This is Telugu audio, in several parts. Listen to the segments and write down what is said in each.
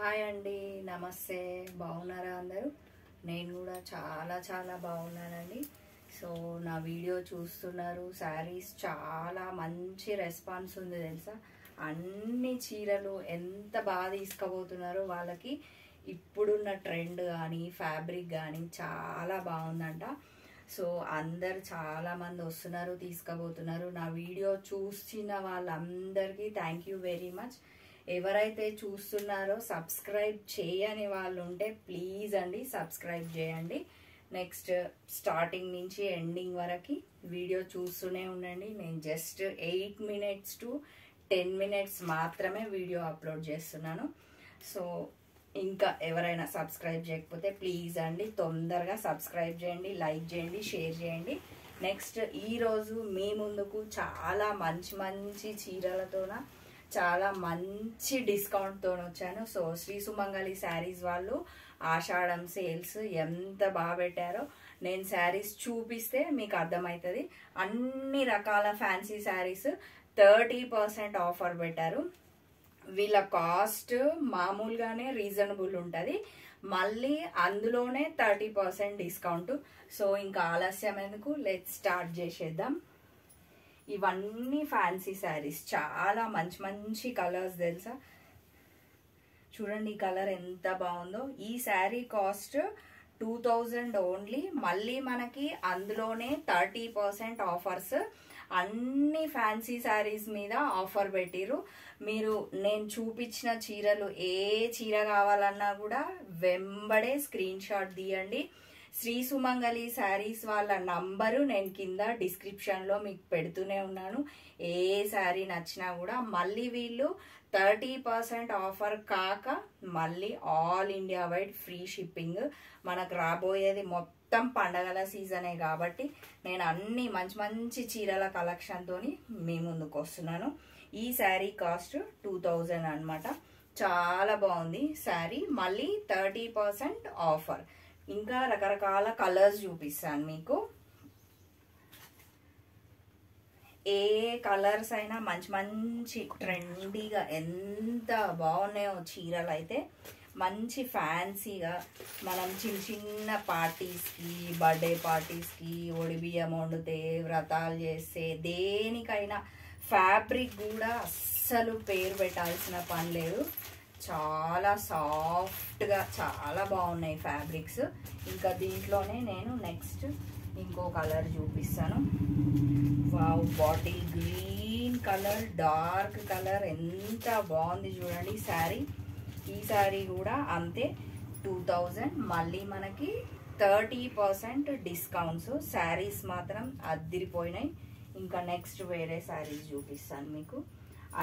హాయ్ అండి, నమస్తే. బాగున్నారా అందరూ? నేను కూడా చాలా చాలా బాగున్నానండి. సో నా వీడియో చూస్తున్నారు. శారీస్ చాలా మంచి రెస్పాన్స్ ఉంది తెలుసా. అన్ని చీరలు ఎంత బాగా తీసుకుపోతున్నారో వాళ్ళకి ఇప్పుడున్న ట్రెండ్ కానీ ఫ్యాబ్రిక్ కానీ చాలా బాగుందంట. సో అందరు చాలామంది వస్తున్నారు, తీసుకుపోతున్నారు. నా వీడియో చూసిన వాళ్ళందరికీ థ్యాంక్ యూ వెరీ మచ్. ఎవరైతే చూస్తున్నారో సబ్స్క్రైబ్ చేయని వాళ్ళు ఉంటే ప్లీజ్ అండి సబ్స్క్రైబ్ చేయండి. నెక్స్ట్ స్టార్టింగ్ నుంచి ఎండింగ్ వరకు వీడియో చూస్తూనే ఉండండి. నేను జస్ట్ 8 minutes to 10 minutes మాత్రమే వీడియో అప్లోడ్ చేస్తున్నాను. సో ఇంకా ఎవరైనా సబ్స్క్రైబ్ చేయకపోతే ప్లీజ్ అండి తొందరగా సబ్స్క్రైబ్ చేయండి, లైక్ చేయండి, షేర్ చేయండి. నెక్స్ట్ ఈరోజు మీ ముందుకు చాలా మంచి మంచి చీరలతోన చాలా మంచి డిస్కౌంట్తో వచ్చాను. సో శ్రీ సుమంగళి శారీస్ వాళ్ళు ఆషాఢం సేల్స్ ఎంత బాగా పెట్టారో నేను శారీస్ చూపిస్తే మీకు అర్థమవుతుంది. అన్ని రకాల ఫ్యాన్సీ శారీస్ 30% ఆఫర్ పెట్టారు. వీళ్ళ కాస్ట్ మామూలుగానే రీజనబుల్ ఉంటుంది, మళ్ళీ అందులోనే 30% డిస్కౌంట్. సో ఇంకా ఆలస్యం ఎందుకు, లెట్స్ స్టార్ట్ చేసేద్దాం. ఇవన్నీ ఫ్యాన్సీ శారీస్, చాలా మంచి మంచి కలర్స్ తెలుసా. చూడండి ఈ కలర్ ఎంత బాగుందో. ఈ శారీ కాస్ట్ 2000 ఓన్లీ, మళ్ళీ మనకి అందులోనే 30% ఆఫర్స్. అన్ని ఫ్యాన్సీ శారీస్ మీద ఆఫర్ పెట్టిరు. మీరు నేను చూపించిన చీరలు ఏ చీర కావాలన్నా కూడా వెంబడే స్క్రీన్ షాట్ తీయండి. శ్రీ సుమంగళి శారీస్ వాళ్ళ నంబరు నేను కింద డిస్క్రిప్షన్లో మీకు పెడుతూనే ఉన్నాను. ఏ శారీ నచ్చినా కూడా మళ్ళీ వీళ్ళు 30% ఆఫర్ కాక మళ్ళీ all India wide free shipping. మనకు రాబోయేది మొత్తం పండగల సీజనే కాబట్టి నేను అన్ని మంచి మంచి చీరల కలెక్షన్తో మీ ముందుకు వస్తున్నాను. ఈ శారీ కాస్ట్ 2000 అనమాట. చాలా బాగుంది శారీ, మళ్ళీ 30% ఆఫర్. ఇంకా రకరకాల కలర్స్ చూపిస్తాను మీకు. ఏ కలర్స్ అయినా మంచి మంచి ట్రెండీగా ఎంత బాగున్నాయో చీరలు అయితే. మంచి ఫ్యాన్సీగా మనం చిన్న చిన్న పార్టీస్కి, బర్త్డే పార్టీస్కి, ఒడిబియ్యం వండితే, వ్రతాలు చేస్తే, దేనికైనా ఫ్యాబ్రిక్ కూడా అస్సలు పేరు పెట్టాల్సిన పని లేదు. చాలా సాఫ్ట్గా చాలా బాగున్నాయి ఫ్యాబ్రిక్స్. ఇంకా దీంట్లోనే నేను నెక్స్ట్ ఇంకో కలర్ చూపిస్తాను. Wow, bottle green colour, dark colour ఎంత బాగుంది చూడండి శారీ. ఈ శారీ కూడా అంతే 2000, మళ్ళీ మనకి 30% డిస్కౌంట్స్. శారీస్ మాత్రం అద్దిరిపోయినాయి. ఇంకా నెక్స్ట్ వేరే శారీస్ చూపిస్తాను మీకు.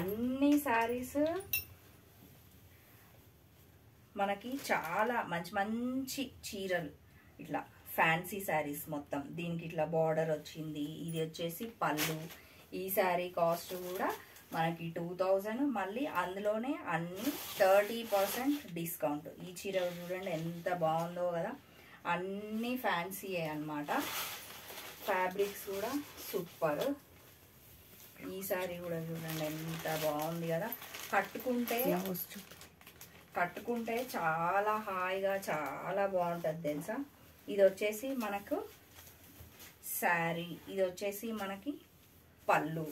అన్ని శారీస్ మనకి చాలా మంచి మంచి చీరలు, ఇట్లా ఫ్యాన్సీ శారీస్ మొత్తం. దీనికి ఇట్లా బార్డర్ వచ్చింది. ఇది వచ్చేసి పళ్ళు. ఈ శారీ కాస్ట్ కూడా మనకి 2000, మళ్ళీ అందులోనే అన్ని 30% డిస్కౌంట్. ఈ చీర చూడండి ఎంత బాగుందో కదా. అన్ని ఫ్యాన్సీయే అనమాట. ఫ్యాబ్రిక్స్ కూడా సూపర్. ఈ శారీ కూడా చూడండి ఎంత బాగుంది కదా. కట్టుకుంటే చాలా హాయిగా చాలా బాగుంటుంది తెలుసా. ఇది వచ్చేసి మనకు శారీ, ఇది వచ్చేసి మనకి పళ్ళు.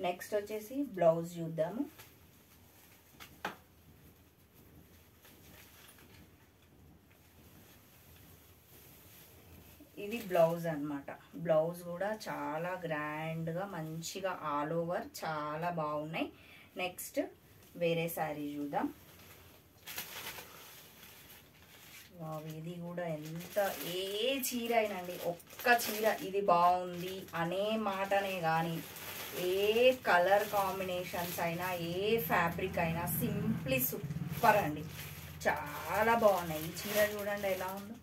నెక్స్ట్ వచ్చేసి బ్లౌజ్ చూద్దాము. ఇది బ్లౌజ్ అన్నమాట. బ్లౌజ్ కూడా చాలా గ్రాండ్గా మంచిగా ఆల్ ఓవర్ చాలా బాగున్నాయి. నెక్స్ట్ వేరే శారీ చూద్దాం. ఇది కూడా ఎంత, ఏ చీర అయినండి, ఒక్క చీర ఇది బాగుంది అనే మాటనే కానీ ఏ కలర్ కాంబినేషన్స్ అయినా ఏ ఫ్యాబ్రిక్ అయినా సింప్లీ సూపర్ అండి. చాలా బాగున్నాయి. ఈ చీర చూడండి ఎలా ఉందో.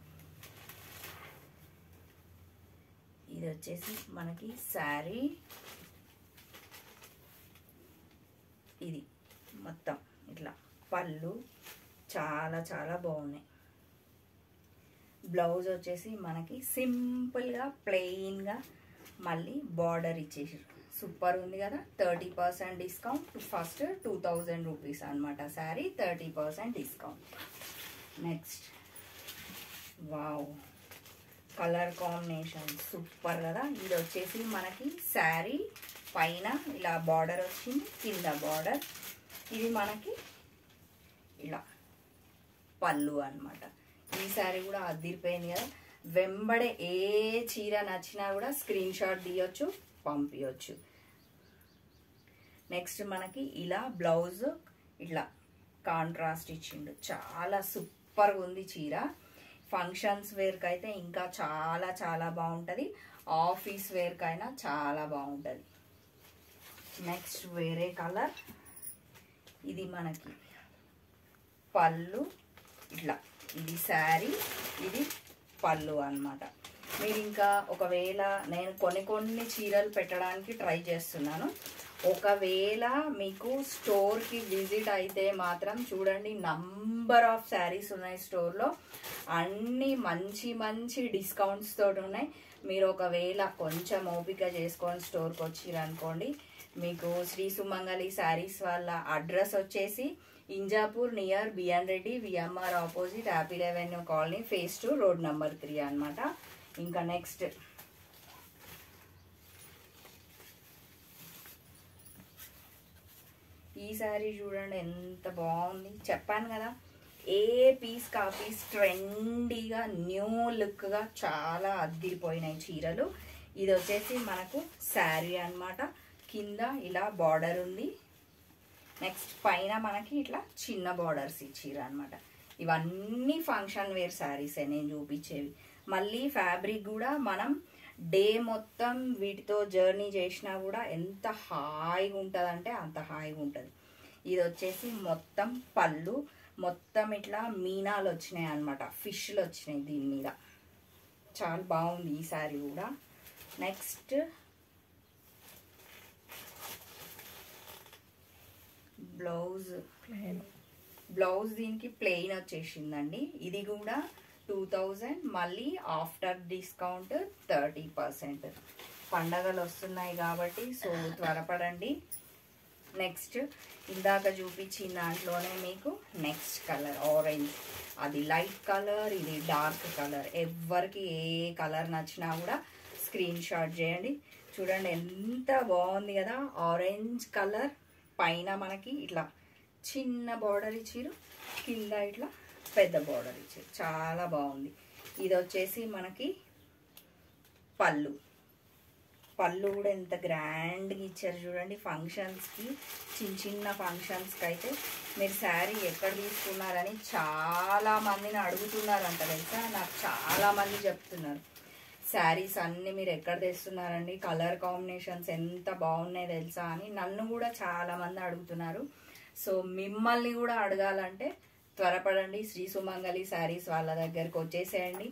ఇది వచ్చేసి మనకి శారీ, ఇది మొత్తం ఇట్లా పళ్ళు చాలా చాలా బాగున్నాయి. బ్లౌజ్ వచ్చేసి మనకి సింపుల్గా ప్లెయిన్గా మళ్ళీ బార్డర్ ఇచ్చేసారు. సూపర్ ఉంది కదా. 30% డిస్కౌంట్. ఫస్ట్ 2000 రూపీస్ అనమాట sari, 30% discount. Next wow, colour combination super కదా. ఇది వచ్చేసి మనకి శారీ పైన ఇలా బార్డర్ వచ్చింది, కింద బార్డర్. ఇది మనకి ఇలా పళ్ళు అనమాట. ఈ శారీ కూడా అదిరిపోయింది కదా. వెంబడే ఏ చీర నచ్చినా కూడా స్క్రీన్ షాట్ తీయొచ్చు, పంపించవచ్చు. నెక్స్ట్ మనకి ఇలా బ్లౌజ్ ఇట్లా కాంట్రాస్ట్ ఇచ్చిండు, చాలా సూపర్గా ఉంది చీర. ఫంక్షన్స్ వేర్కి అయితే ఇంకా చాలా చాలా బాగుంటుంది, ఆఫీస్ వేర్కైనా చాలా బాగుంటుంది. నెక్స్ట్ వేరే కలర్. ఇది మనకి పళ్ళు ఇట్లా, ఇది శారీ, ఇది పళ్ళు అన్నమాట. మీరు ఇంకా ఒకవేళ నేను కొన్ని చీరలు పెట్టడానికి ట్రై చేస్తున్నాను. ఒకవేళ మీకు స్టోర్కి విజిట్ అయితే మాత్రం చూడండి, నంబర్ ఆఫ్ శారీస్ ఉన్నాయి స్టోర్లో, అన్నీ మంచి మంచి డిస్కౌంట్స్ తోటి ఉన్నాయి. మీరు ఒకవేళ కొంచెం ఓపిక చేసుకొని స్టోర్కి వచ్చిరనుకోండి, మీకు శ్రీ సుమంగళి శారీస్ వాళ్ళ అడ్రస్ వచ్చేసి Injapur near BN Reddy VMR opposite Apple avenue colony, phase 2, road number 3 అనమాట. ఇంకా నెక్స్ట్ ఈ శారీ చూడండి ఎంత బాగుంది. చెప్పాను కదా, ఏ పీస్ కా పీస్ ట్రెండీగా న్యూ లుక్గా చాలా అద్దిరిపోయినాయి చీరలు. ఇది వచ్చేసి మనకు శారీ అన్నమాట. కింద ఇలా బార్డర్ ఉంది. నెక్స్ట్ పైన మనకి ఇట్లా చిన్న బార్డర్స్ ఇచ్చిర్రు అనమాట. ఇవన్నీ ఫంక్షన్ వేర్ శారీసే నేను చూపించేవి. మళ్ళీ ఫ్యాబ్రిక్ కూడా మనం డే మొత్తం వీటితో జర్నీ చేసినా కూడా ఎంత హాయిగా ఉంటుంది అంటే అంత హాయిగా ఉంటుంది. ఇది వచ్చేసి మొత్తం పళ్ళు, మొత్తం ఇట్లా మీనాలు వచ్చినాయి అనమాట, ఫిష్లు వచ్చినాయి దీని మీద. చాలా బాగుంది ఈ శారీ కూడా. నెక్స్ట్ బ్లౌజ్ దీనికి ప్లెయిన్ వచ్చేసిందండి. ఇది కూడా 2000, మళ్ళీ ఆఫ్టర్ డిస్కౌంట్ 30%. పండగలు వస్తున్నాయి కాబట్టి సో త్వరపడండి. నెక్స్ట్ ఇందాక చూపించిన దాంట్లోనే మీకు నెక్స్ట్ కలర్ ఆరెంజ్, అది లైట్ కలర్, ఇది డార్క్ కలర్. ఎవరికి ఏ కలర్ నచ్చినా కూడా స్క్రీన్ షాట్ చేయండి. చూడండి ఎంత బాగుంది కదా. ఆరెంజ్ కలర్ పైన మనకి ఇట్లా చిన్న బార్డర్ ఇచ్చిరు, కింద ఇట్లా పెద్ద బార్డర్ ఇచ్చారు, చాలా బాగుంది. ఇది వచ్చేసి మనకి పళ్ళు కూడా ఎంత గ్రాండ్గా ఇచ్చారు చూడండి. ఫంక్షన్స్కి, చిన్న ఫంక్షన్స్కి అయితే మీరు శారీ ఎక్కడ తీసుకున్నారని చాలామందిని అడుగుతున్నారంట తెలుసా. నాకు చాలామంది చెప్తున్నారు శారీస్ అన్నీ మీరు ఎక్కడ తెస్తున్నారండి, కలర్ కాంబినేషన్స్ ఎంత బాగున్నాయి తెలుసా అని నన్ను కూడా చాలామంది అడుగుతున్నారు. సో మిమ్మల్ని కూడా అడగాలంటే త్వరపడండి, శ్రీ సుమంగళి శారీస్ వాళ్ళ దగ్గరికి వచ్చేసేయండి.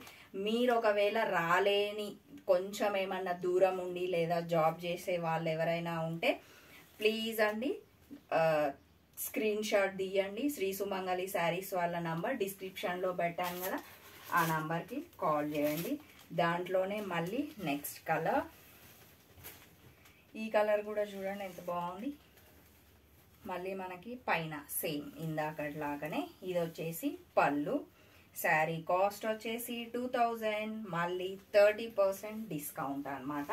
మీరు ఒకవేళ రాలేని, కొంచెం ఏమన్నా దూరం ఉండి లేదా జాబ్ చేసే వాళ్ళు ఎవరైనా ఉంటే ప్లీజ్ అండి స్క్రీన్ షాట్ తీయండి. శ్రీ సుమంగళి శారీస్ వాళ్ళ నంబర్ డిస్క్రిప్షన్లో పెట్టాను కదా, ఆ నంబర్కి కాల్ చేయండి. దాంట్లోనే మళ్ళీ నెక్స్ట్ కలర్, ఈ కలర్ కూడా చూడండి ఎంత బాగుంది. మళ్ళీ మనకి పైన సేమ్ ఇందాకట్లాగానే ఇది వచ్చేసి పళ్ళు. శారీ కాస్ట్ వచ్చేసి 2000, మళ్ళీ 30% డిస్కౌంట్ అనమాట.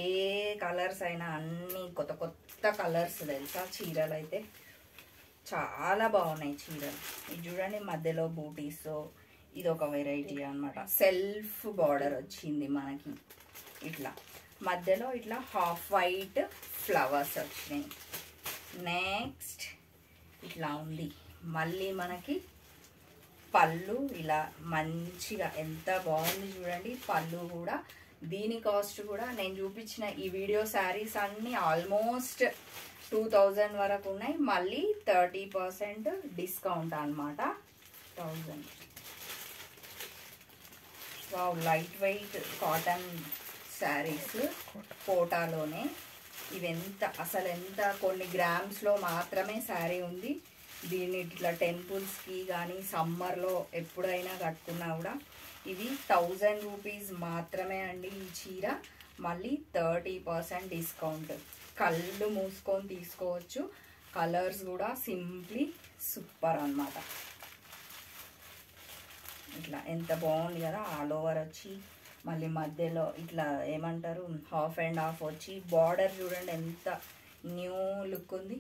ఏ కలర్స్ అయినా అన్నీ కొత్త కొత్త కలర్స్ తెలుసా. చీరలు అయితే చాలా బాగున్నాయి చీరలు. ఇది చూడండి మధ్యలో బూటీస్, ఇది ఒక వెరైటీ అనమాట. సెల్ఫ్ బార్డర్ వచ్చింది మనకి, ఇట్లా మధ్యలో ఇట్లా హాఫ్ వైట్ ఫ్లవర్స్ వచ్చినాయి. నెక్స్ట్ ఇట్లా ఉంది. మళ్ళీ మనకి పళ్ళు ఇలా మంచిగా ఎంత బాగుంది చూడండి. పళ్ళు కూడా దీని కాస్ట్ కూడా నేను చూపించిన ఈ వీడియో శారీస్ అన్నీ ఆల్మోస్ట్ 2000 వరకు ఉన్నాయి. మళ్ళీ 30% డిస్కౌంట్ అనమాట. 1000. Wow, light weight cotton saris కోటాలోనే. ఇవి అసలు ఎంత కొన్ని గ్రామ్స్లో మాత్రమే శారీ ఉంది. దీన్ని ఇట్లా టెంపుల్స్కి కానీ సమ్మర్లో ఎప్పుడైనా కట్టుకున్నా కూడా ఇవి 1000 రూపీస్ మాత్రమే అండి ఈ చీర. మళ్ళీ 30% డిస్కౌంట్. కళ్ళు మూసుకొని తీసుకోవచ్చు. కలర్స్ కూడా సింప్లీ సూపర్ అన్నమాట. ఇట్లా ఎంత బాగుంది కదా, ఆల్ ఓవర్ వచ్చి మళ్ళీ మధ్యలో ఇట్లా ఏమంటారు హాఫ్ అండ్ హాఫ్ వచ్చి బార్డర్ చూడండి ఎంత న్యూ లుక్ ఉంది.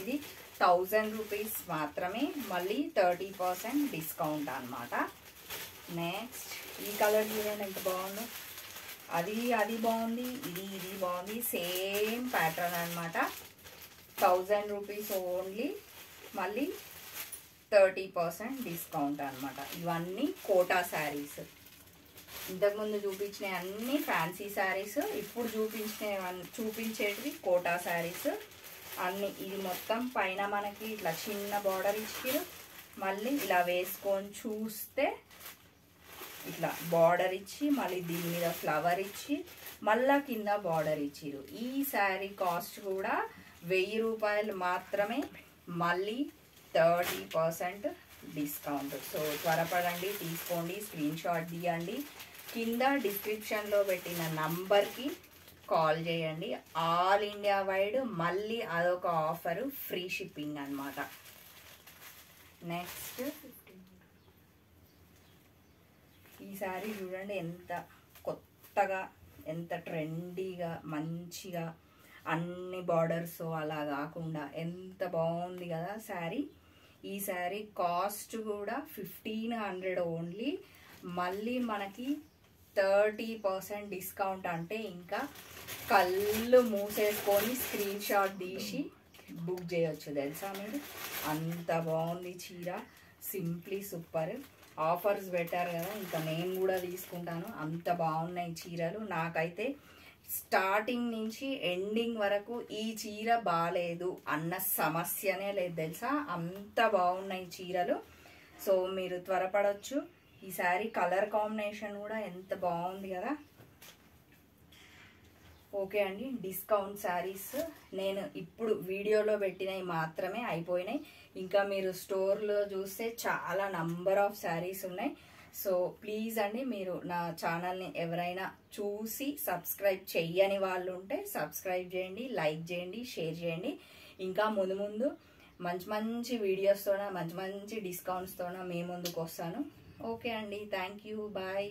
ఇది 1000 రూపీస్ మాత్రమే, మళ్ళీ 30% డిస్కౌంట్ అన్నమాట. నెక్స్ట్ ఈ కలర్ చూడండి ఎంత బాగుందో. అది బాగుంది, ఇది బాగుంది. సేమ్ ప్యాటర్న్ అన్నమాట. 1000 రూపీస్ ఓన్లీ, మళ్ళీ 30% డిస్కౌంట్ అన్నమాట. ఇవన్నీ కోటా శారీస్. ఇంతకుముందు చూపించిన అన్ని ఫ్యాన్సీ శారీస్, ఇప్పుడు చూపించేటివి కోటా శారీస్ అన్ని. ఇది మొత్తం పైన మనకి ఇట్లా చిన్న బార్డర్ ఇచ్చిరు, మళ్ళీ ఇలా వేసుకొని చూస్తే ఇట్లా బార్డర్ ఇచ్చి మళ్ళీ దీని మీద ఫ్లవర్ ఇచ్చి మళ్ళా కింద బార్డర్ ఇచ్చిరు. ఈ శారీ కాస్ట్ కూడా 1000 రూపాయలు మాత్రమే, మళ్ళీ 30% డిస్కౌంట్. సో త్వరపడండి, తీసుకోండి, స్క్రీన్ షాట్ తీయండి. కింద డిస్క్రిప్షన్లో పెట్టిన నంబర్కి కాల్ చేయండి. ఆల్ ఇండియా వైడ్ మళ్ళీ అదొక ఆఫరు, ఫ్రీ షిప్పింగ్ అన్నమాట. నెక్స్ట్ ఈ శారీ చూడండి ఎంత కొత్తగా, ఎంత ట్రెండీగా, మంచిగా అన్ని బార్డర్స్ అలా కాకుండా ఎంత బాగుంది కదా శారీ. ఈ శారీ కాస్ట్ కూడా 1500 ఓన్లీ, మళ్ళీ మనకి 30% డిస్కౌంట్. అంటే ఇంకా కళ్ళు మూసేసుకొని స్క్రీన్ షాట్ తీసి బుక్ చేయొచ్చు తెలుసా మీరు. అంత బాగుంది చీర, సింప్లీ సూపర్. ఆఫర్స్ పెట్టారు కదా, ఇంకా నేను కూడా తీసుకుంటాను. అంత బాగున్నాయి చీరలు. నాకైతే స్టార్టింగ్ నుంచి ఎండింగ్ వరకు ఈ చీర బాగాలేదు అన్న సమస్యనే లేదు తెలుసా, అంత బాగున్నాయి చీరలు. సో మీరు త్వరపడవచ్చు. ఈ శారీ కలర్ కాంబినేషన్ కూడా ఎంత బాగుంది కదా. ఓకే అండి, డిస్కౌంట్ శారీస్ నేను ఇప్పుడు వీడియోలో పెట్టినవి మాత్రమే అయిపోయినాయి. ఇంకా మీరు స్టోర్లో చూస్తే చాలా నంబర్ ఆఫ్ శారీస్ ఉన్నాయి. సో ప్లీజ్ అండి, మీరు నా ఛానల్ని ఎవరైనా చూసి సబ్స్క్రైబ్ చెయ్యని వాళ్ళు ఉంటే సబ్స్క్రైబ్ చేయండి, లైక్ చేయండి, షేర్ చేయండి. ఇంకా ముందు మంచి మంచి వీడియోస్తోన, మంచి మంచి డిస్కౌంట్స్తోన మీ ముందుకు వస్తాను. ఓకే అండి, థ్యాంక్ యూ, బాయ్.